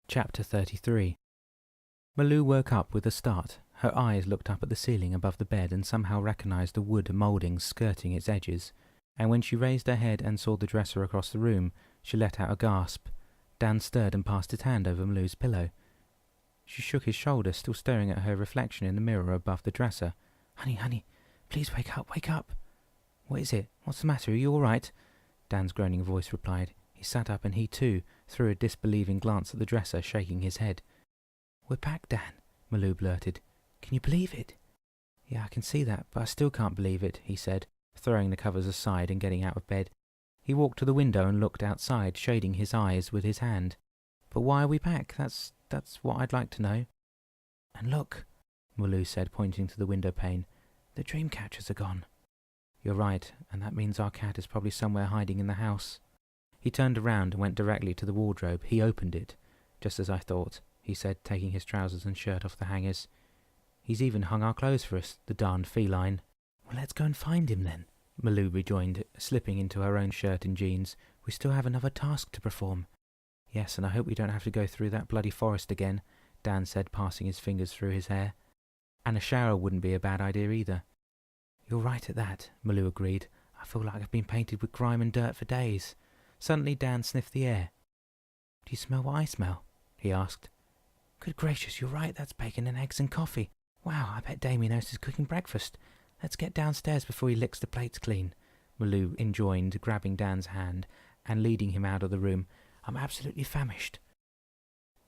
Chapter 33. Malou woke up with a start. Her eyes looked up at the ceiling above the bed and somehow recognized the wood mouldings skirting its edges, and when she raised her head and saw the dresser across the room, she let out a gasp. Dan stirred and passed his hand over Malou's pillow. She shook his shoulder, still staring at her reflection in the mirror above the dresser. Honey, please wake up, wake up. What is it? What's the matter? Are you all right? Dan's groaning voice replied. He sat up and he, too, threw a disbelieving glance at the dresser, shaking his head. We're back, Dan, Malou blurted. Can you believe it? Yeah, I can see that, but I still can't believe it, he said, throwing the covers aside and getting out of bed. He walked to the window and looked outside, shading his eyes with his hand. But why are we back? That's what I'd like to know. And look, Malou said, pointing to the window pane. The dream catchers are gone. You're right, and that means our cat is probably somewhere hiding in the house. He turned around and went directly to the wardrobe. He opened it. Just as I thought, he said, taking his trousers and shirt off the hangers. He's even hung our clothes for us, the darned feline. Well, let's go and find him then, Malou rejoined, slipping into her own shirt and jeans. We still have another task to perform. Yes, and I hope we don't have to go through that bloody forest again, Dan said, passing his fingers through his hair. And a shower wouldn't be a bad idea either. You're right at that, Malou agreed. I feel like I've been painted with grime and dirt for days. Suddenly Dan sniffed the air. Do you smell what I smell? He asked. Good gracious, you're right, that's bacon and eggs and coffee. Wow, I bet Damien is cooking breakfast. Let's get downstairs before he licks the plates clean, Malou enjoined, grabbing Dan's hand and leading him out of the room. I'm absolutely famished.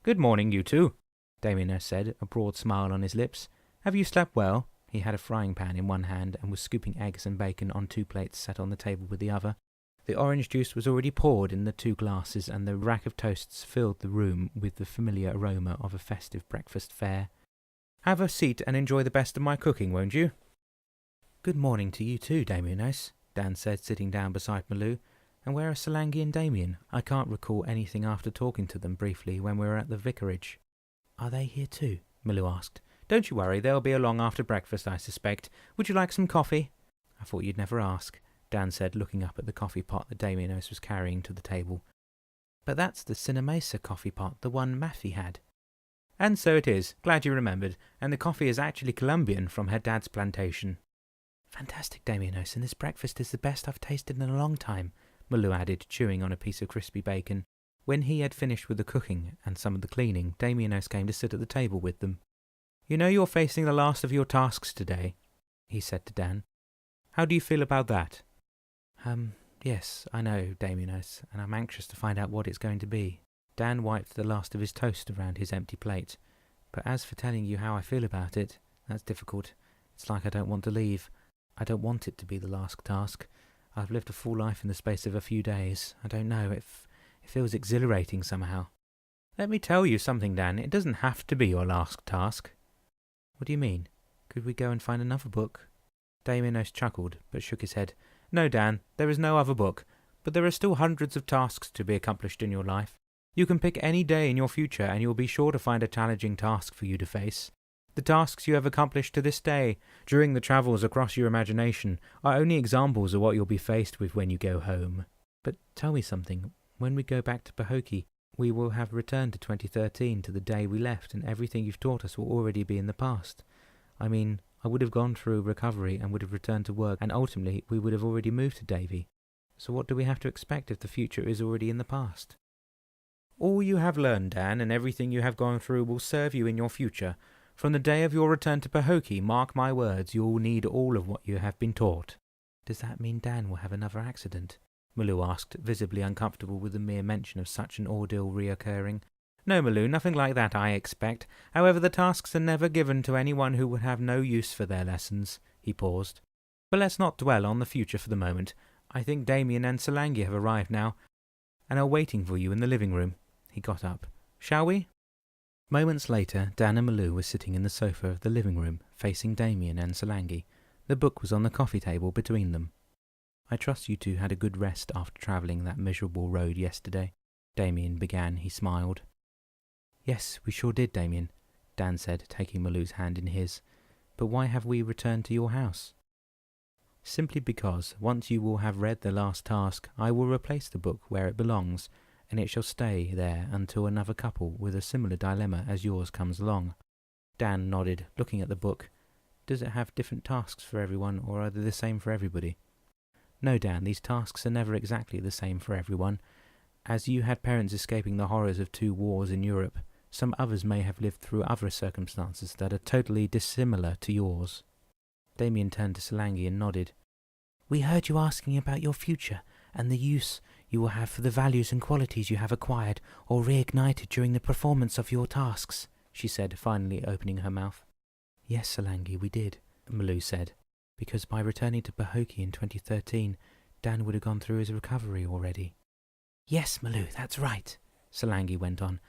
Good morning, you two, Damien said, a broad smile on his lips. Have you slept well? He had a frying pan in one hand and was scooping eggs and bacon on 2 plates set on the table with the other. The orange juice was already poured in the 2 glasses, and the rack of toasts filled the room with the familiar aroma of a festive breakfast fare. Have a seat and enjoy the best of my cooking, won't you? Good morning to you too, Damien, Dan said, sitting down beside Malou. And where are Solangi and Damien? I can't recall anything after talking to them briefly when we were at the vicarage. Are they here too? Malou asked. Don't you worry, they'll be along after breakfast, I suspect. Would you like some coffee? I thought you'd never ask, Dan said, looking up at the coffee pot that Damien was carrying to the table. But that's the Cinemesa coffee pot, the one Matthew had. And so it is. Glad you remembered. And the coffee is actually Colombian from her dad's plantation. Fantastic, Damien, and this breakfast is the best I've tasted in a long time, Malou added, chewing on a piece of crispy bacon. When he had finished with the cooking and some of the cleaning, Damien came to sit at the table with them. You know you're facing the last of your tasks today, he said to Dan. How do you feel about that? Yes, I know, Damien, and I'm anxious to find out what it's going to be. Dan wiped the last of his toast around his empty plate. But as for telling you how I feel about it, that's difficult. It's like I don't want to leave. I don't want it to be the last task. I've lived a full life in the space of a few days. I don't know, it feels exhilarating somehow. Let me tell you something, Dan. It doesn't have to be your last task. What do you mean? Could we go and find another book? Damien chuckled, but shook his head. No, Dan, there is no other book. But there are still hundreds of tasks to be accomplished in your life. You can pick any day in your future and you'll be sure to find a challenging task for you to face. The tasks you have accomplished to this day, during the travels across your imagination, are only examples of what you'll be faced with when you go home. But tell me something. When we go back to Pahokee, we will have returned to 2013, to the day we left, and everything you've taught us will already be in the past. I mean, I would have gone through recovery and would have returned to work, and ultimately we would have already moved to Davie. So what do we have to expect if the future is already in the past? All you have learned, Dan, and everything you have gone through will serve you in your future. From the day of your return to Pahokee, mark my words, you will need all of what you have been taught. Does that mean Dan will have another accident? Malou asked, visibly uncomfortable with the mere mention of such an ordeal reoccurring. No, Malou, nothing like that, I expect. However, the tasks are never given to anyone who would have no use for their lessons. He paused. But let's not dwell on the future for the moment. I think Damien and Solangi have arrived now, and are waiting for you in the living room. He got up. Shall we? Moments later, Dan and Malou were sitting in the sofa of the living room, facing Damien and Solangi. The book was on the coffee table between them. I trust you two had a good rest after travelling that miserable road yesterday, Damien began. He smiled. Yes, we sure did, Damien, Dan said, taking Malou's hand in his. But why have we returned to your house? Simply because, once you will have read the last task, I will replace the book where it belongs, and it shall stay there until another couple with a similar dilemma as yours comes along. Dan nodded, looking at the book. Does it have different tasks for everyone, or are they the same for everybody? No, Dan, these tasks are never exactly the same for everyone. As you had parents escaping the horrors of 2 wars in Europe, some others may have lived through other circumstances that are totally dissimilar to yours. Damien turned to Solangi and nodded. We heard you asking about your future, and the use you will have for the values and qualities you have acquired or reignited during the performance of your tasks, she said, finally opening her mouth. Yes, Solangi, we did, Malou said, because by returning to Pahokee in 2013, Dan would have gone through his recovery already. Yes, Malou, that's right, Solangi went on.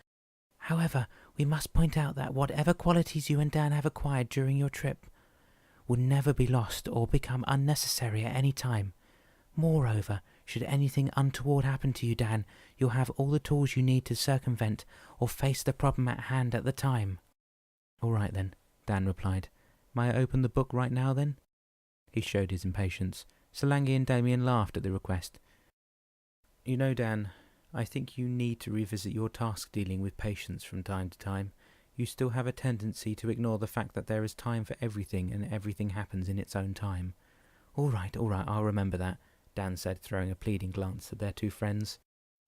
However, we must point out that whatever qualities you and Dan have acquired during your trip will never be lost or become unnecessary at any time. Moreover, should anything untoward happen to you, Dan, you'll have all the tools you need to circumvent or face the problem at hand at the time. All right then, Dan replied. May I open the book right now then? He showed his impatience. Solangi and Damien laughed at the request. You know, Dan, I think you need to revisit your task dealing with patients from time to time. You still have a tendency to ignore the fact that there is time for everything and everything happens in its own time. All right, I'll remember that, Dan said, throwing a pleading glance at their 2 friends.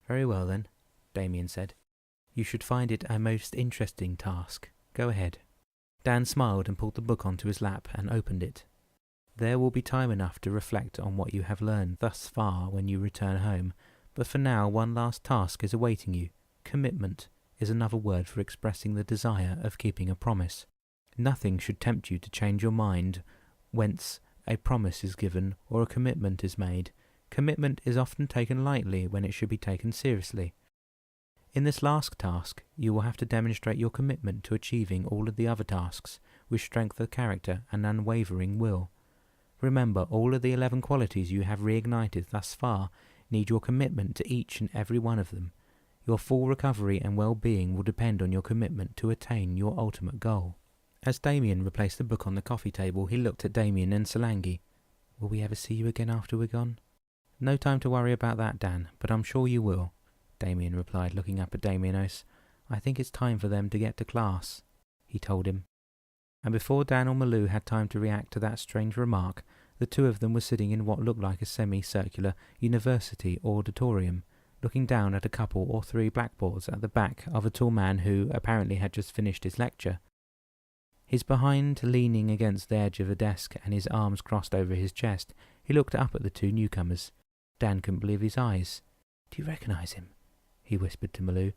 Very well then, Damien said. You should find it a most interesting task. Go ahead. Dan smiled and pulled the book onto his lap and opened it. There will be time enough to reflect on what you have learned thus far when you return home, but for now one last task is awaiting you. Commitment is another word for expressing the desire of keeping a promise. Nothing should tempt you to change your mind whence a promise is given or a commitment is made. Commitment is often taken lightly when it should be taken seriously. In this last task, you will have to demonstrate your commitment to achieving all of the other tasks with strength of character and unwavering will. Remember, all of the 11 qualities you have reignited thus far need your commitment to each and every one of them. Your full recovery and well-being will depend on your commitment to attain your ultimate goal. As Damien replaced the book on the coffee table, he looked at Damien and Solangi. Will we ever see you again after we're gone? No time to worry about that, Dan, but I'm sure you will, Damien replied, looking up at Damienos. I think it's time for them to get to class, he told him. And before Dan or Malou had time to react to that strange remark, the 2 of them were sitting in what looked like a semi-circular university auditorium, looking down at a couple or 3 blackboards at the back of a tall man who apparently had just finished his lecture. His behind leaning against the edge of a desk and his arms crossed over his chest, he looked up at the 2 newcomers. Dan couldn't believe his eyes. Do you recognize him? He whispered to Malou.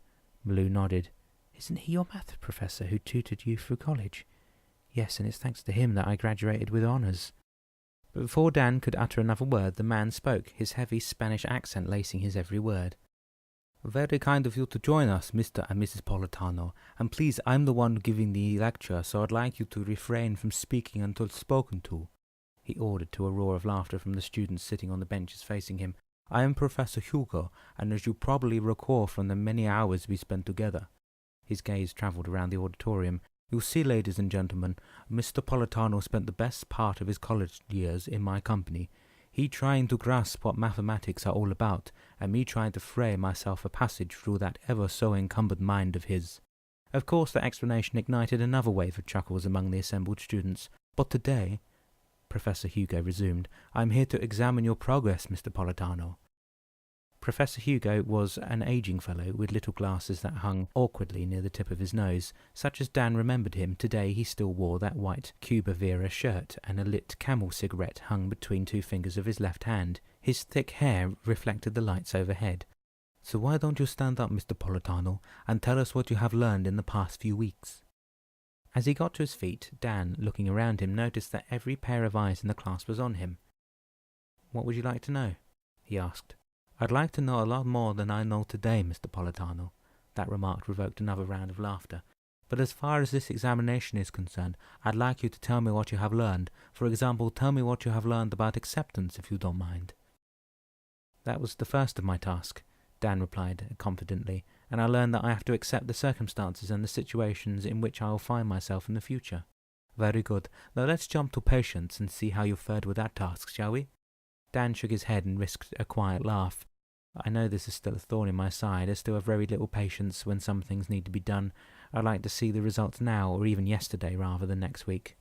Malou nodded. Isn't he your math professor who tutored you through college? Yes, and it's thanks to him that I graduated with honours. But before Dan could utter another word, the man spoke, his heavy Spanish accent lacing his every word. Very kind of you to join us, Mr. and Mrs. Politano, and please, I'm the one giving the lecture, so I'd like you to refrain from speaking until spoken to, he ordered to a roar of laughter from the students sitting on the benches facing him. I am Professor Hugo, and as you probably recall from the many hours we spent together. His gaze travelled around the auditorium. You see, ladies and gentlemen, Mr. Politano spent the best part of his college years in my company. He trying to grasp what mathematics are all about, and me trying to fray myself a passage through that ever-so-encumbered mind of his. Of course, the explanation ignited another wave of chuckles among the assembled students. But today, Professor Hugo resumed, I am here to examine your progress, Mr. Politano. Professor Hugo was an aging fellow with little glasses that hung awkwardly near the tip of his nose. Such as Dan remembered him, today he still wore that white Cuba Vera shirt, and a lit Camel cigarette hung between 2 fingers of his left hand. His thick hair reflected the lights overhead. So why don't you stand up, Mr. Politano, and tell us what you have learned in the past few weeks? As he got to his feet, Dan, looking around him, noticed that every pair of eyes in the class was on him. What would you like to know? He asked. I'd like to know a lot more than I know today, Mr. Politano. That remark provoked another round of laughter. But as far as this examination is concerned, I'd like you to tell me what you have learned. For example, tell me what you have learned about acceptance, if you don't mind. That was the first of my task, Dan replied confidently, and I learned that I have to accept the circumstances and the situations in which I will find myself in the future. Very good. Now let's jump to patience and see how you fared with that task, shall we? Dan shook his head and risked a quiet laugh. I know this is still a thorn in my side. I still have very little patience when some things need to be done. I'd like to see the results now, or even yesterday, rather than next week."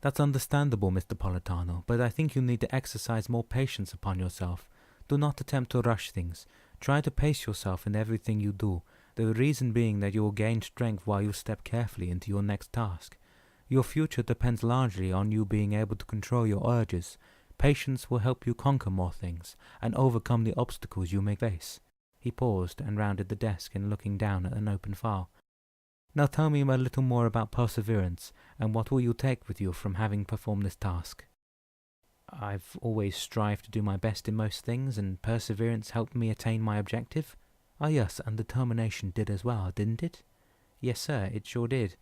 "That's understandable, Mr. Politano, but I think you need to exercise more patience upon yourself. Do not attempt to rush things. Try to pace yourself in everything you do, the reason being that you will gain strength while you step carefully into your next task. Your future depends largely on you being able to control your urges. Patience will help you conquer more things, and overcome the obstacles you may face." He paused and rounded the desk and looking down at an open file. "Now tell me a little more about perseverance, and what will you take with you from having performed this task?" "I've always strived to do my best in most things, and perseverance helped me attain my objective." "Ah yes, and determination did as well, didn't it?" "Yes, sir, it sure did.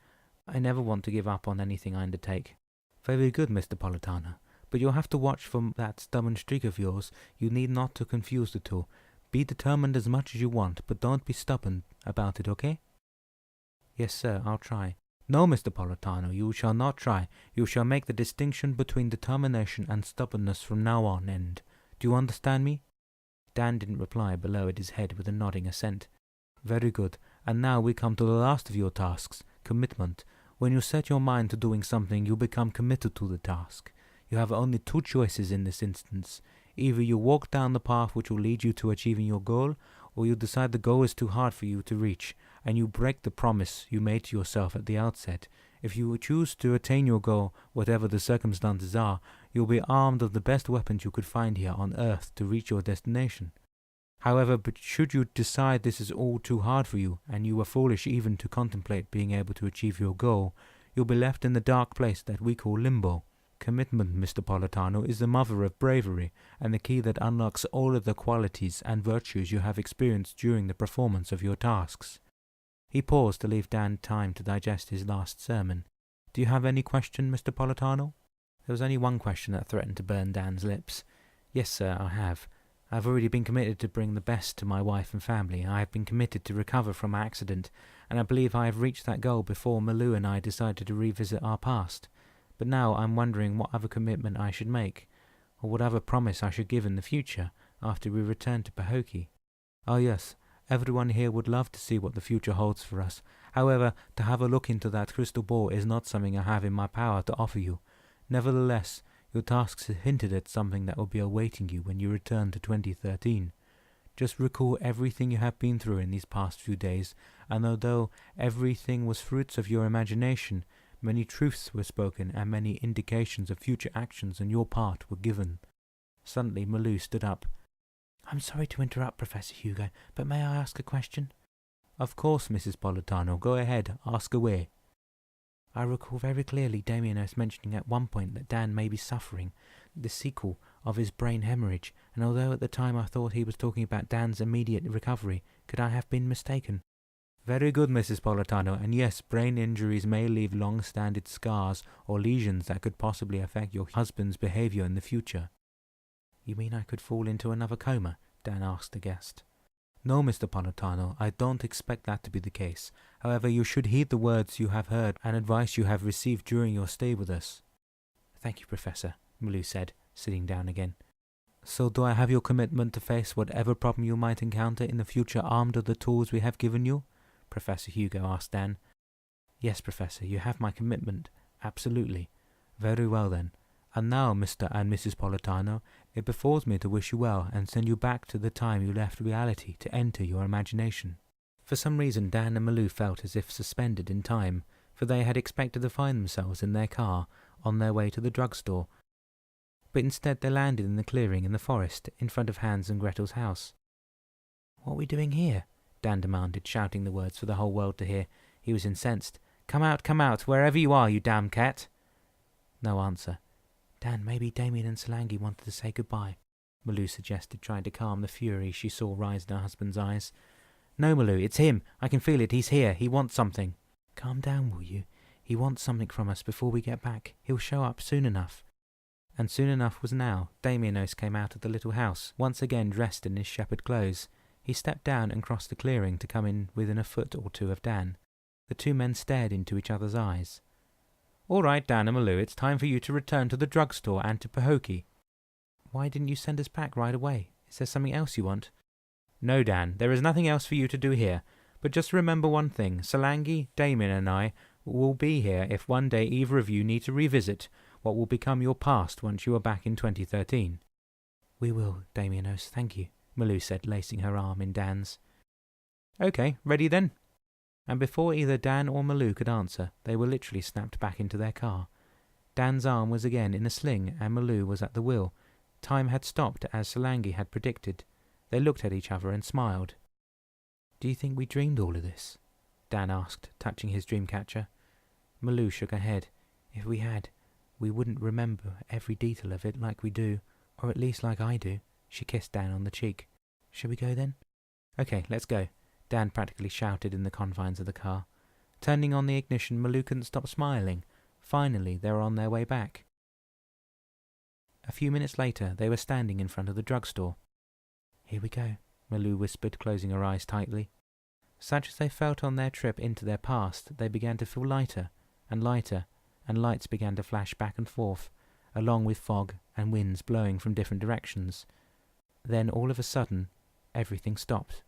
I never want to give up on anything I undertake." "Very good, Mr. Politano. But you'll have to watch for that stubborn streak of yours. You need not to confuse the two. Be determined as much as you want, but don't be stubborn about it, okay?" "Yes, sir, I'll try." "No, Mr. Politano, you shall not try. You shall make the distinction between determination and stubbornness from now on end. Do you understand me?" Dan didn't reply, but lowered his head with a nodding assent. "Very good. And now we come to the last of your tasks, commitment. When you set your mind to doing something, you become committed to the task. You have only two choices in this instance. Either you walk down the path which will lead you to achieving your goal, or you decide the goal is too hard for you to reach, and you break the promise you made to yourself at the outset. If you choose to attain your goal, whatever the circumstances are, you'll be armed of the best weapons you could find here on Earth to reach your destination. However, but should you decide this is all too hard for you, and you are foolish even to contemplate being able to achieve your goal, you'll be left in the dark place that we call limbo. Commitment, Mr. Politano, is the mother of bravery, and the key that unlocks all of the qualities and virtues you have experienced during the performance of your tasks." He paused to leave Dan time to digest his last sermon. "Do you have any question, Mr. Politano?" There was only one question that threatened to burn Dan's lips. "Yes, sir, I have. I have already been committed to bring the best to my wife and family. I have been committed to recover from my accident, and I believe I have reached that goal before Malou and I decided to revisit our past. But now I'm wondering what other commitment I should make, or what other promise I should give in the future, after we return to Pahokee. Oh yes, everyone here would love to see what the future holds for us. However, to have a look into that crystal ball is not something I have in my power to offer you. Nevertheless, your tasks hinted at something that will be awaiting you when you return to 2013. Just recall everything you have been through in these past few days, and although everything was fruits of your imagination, many truths were spoken and many indications of future actions on your part were given." Suddenly Malou stood up. "I'm sorry to interrupt, Professor Hugo, but may I ask a question?" "Of course, Mrs. Politano. Go ahead. Ask away." "I recall very clearly Damianos mentioning at one point that Dan may be suffering the sequel of his brain hemorrhage, and although at the time I thought he was talking about Dan's immediate recovery, could I have been mistaken?" "Very good, Mrs. Politano, and yes, brain injuries may leave long-standing scars or lesions that could possibly affect your husband's behavior in the future." "You mean I could fall into another coma?" Dan asked the guest. "No, Mr. Politano, I don't expect that to be the case. However, you should heed the words you have heard and advice you have received during your stay with us." "Thank you, Professor," Malou said, sitting down again. "So do I have your commitment to face whatever problem you might encounter in the future armed with the tools we have given you?" Professor Hugo asked Dan. "Yes, Professor, you have my commitment. Absolutely." "Very well then. And now, Mr. and Mrs. Politano, it befalls me to wish you well and send you back to the time you left reality to enter your imagination." For some reason Dan and Malou felt as if suspended in time, for they had expected to find themselves in their car on their way to the drugstore. But instead they landed in the clearing in the forest in front of Hans and Gretel's house. "What are we doing here?" Dan demanded, shouting the words for the whole world to hear. He was incensed. Come out, wherever you are, you damn cat!" No answer. "Dan, maybe Damien and Solangi wanted to say goodbye," Malou suggested, trying to calm the fury she saw rise in her husband's eyes. "No, Malou, it's him. I can feel it. He's here. He wants something." "Calm down, will you? He wants something from us before we get back. He'll show up soon enough." And soon enough was now. Damianos came out of the little house, once again dressed in his shepherd clothes. He stepped down and crossed the clearing to come in within a foot or two of Dan. The two men stared into each other's eyes. "All right, Dan and Malou, it's time for you to return to the drugstore and to Pahokee." "Why didn't you send us back right away? Is there something else you want? No, Dan, there is nothing else for you to do here. But just remember one thing. Solangi, Damien and I will be here if one day either of you need to revisit what will become your past once you are back in 2013. We will, Damienos, thank you, Malou said, lacing her arm in Dan's. Okay, ready then? And before either Dan or Malou could answer, they were literally snapped back into their car. Dan's arm was again in a sling and Malou was at the wheel. Time had stopped as Solangi had predicted. They looked at each other and smiled. Do you think we dreamed all of this? Dan asked, touching his dream catcher. Malou shook her head. If we had, we wouldn't remember every detail of it like we do, or at least like I do. She kissed Dan on the cheek. Shall we go then? Okay, let's go, Dan practically shouted in the confines of the car. Turning on the ignition, Malou couldn't stop smiling. Finally, they were on their way back. A few minutes later, they were standing in front of the drugstore. Here we go, Malou whispered, closing her eyes tightly. Such as they felt on their trip into their past, they began to feel lighter, and lights began to flash back and forth, along with fog and winds blowing from different directions. Then, all of a sudden, everything stopped.